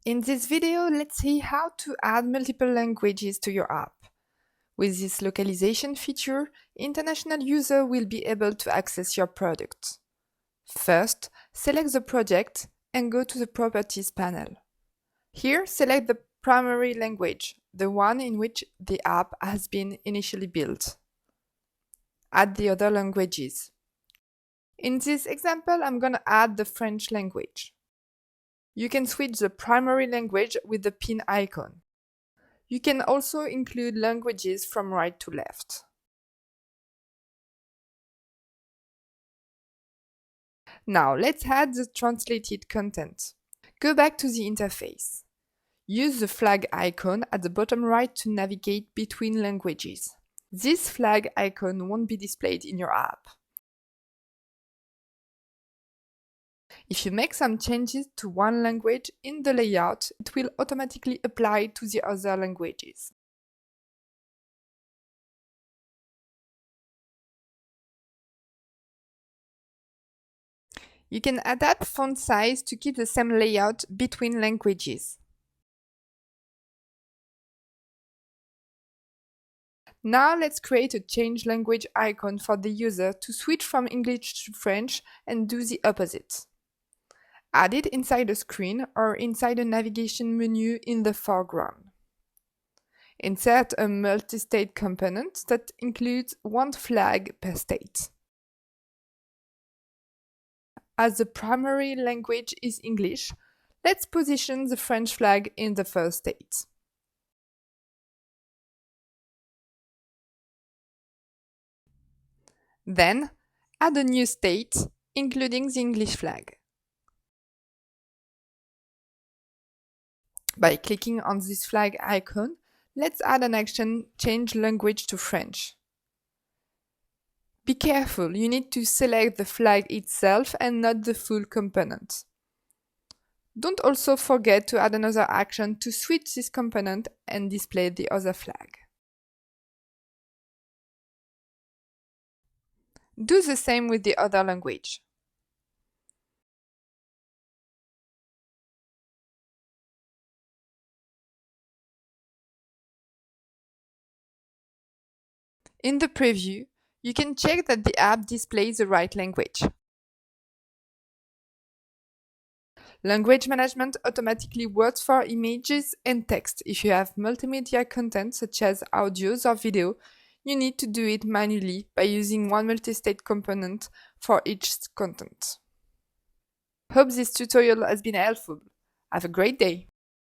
In this video, let's see how to add multiple languages to your app. With this localization feature, international users will be able to access your product. First, select the project and go to the Properties panel. Here, select the primary language, the one in which the app has been initially built. Add the other languages. In this example, I'm going to add the French language. You can switch the primary language with the pin icon. You can also include languages from right to left. Now let's add the translated content. Go back to the interface. Use the flag icon at the bottom right to navigate between languages. This flag icon won't be displayed in your app. If you make some changes to one language in the layout, it will automatically apply to the other languages. You can adapt font size to keep the same layout between languages. Now let's create a change language icon for the user to switch from English to French and do the opposite. Add it inside the screen or inside a navigation menu in the foreground. Insert a multi-state component that includes one flag per state. As the primary language is English, let's position the French flag in the first state. Then, add a new state, including the English flag. By clicking on this flag icon, let's add an action Change Language to French. Be careful, you need to select the flag itself and not the full component. Don't also forget to add another action to switch this component and display the other flag. Do the same with the other language. In the preview, you can check that the app displays the right language. Language management automatically works for images and text. If you have multimedia content such as audios or video, you need to do it manually by using one multi-state component for each content. Hope this tutorial has been helpful. Have a great day!